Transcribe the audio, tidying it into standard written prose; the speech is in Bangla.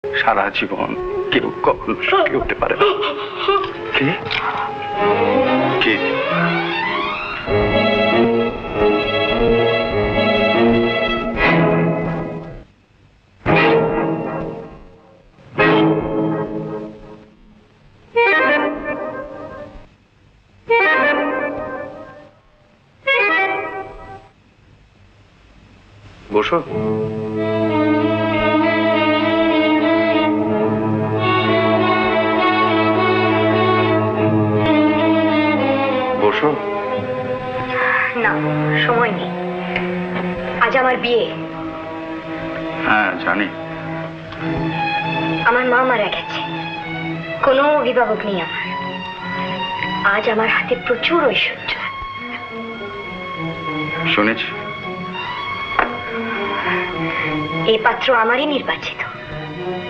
সারা জীবন কেউ কখনো সুখে উঠতে পারে না। কে কে বসো। বসো। না, সময় নেই, আজ আমার বিয়ে। হ্যাঁ জানি। আমার মা মারা গেছে, কোনো অভিভাবক নেই আমার। আজ আমার হাতে প্রচুর ঐশ্বর্য। শুনেছি। এই পাত্র আমারই নির্বাচিত।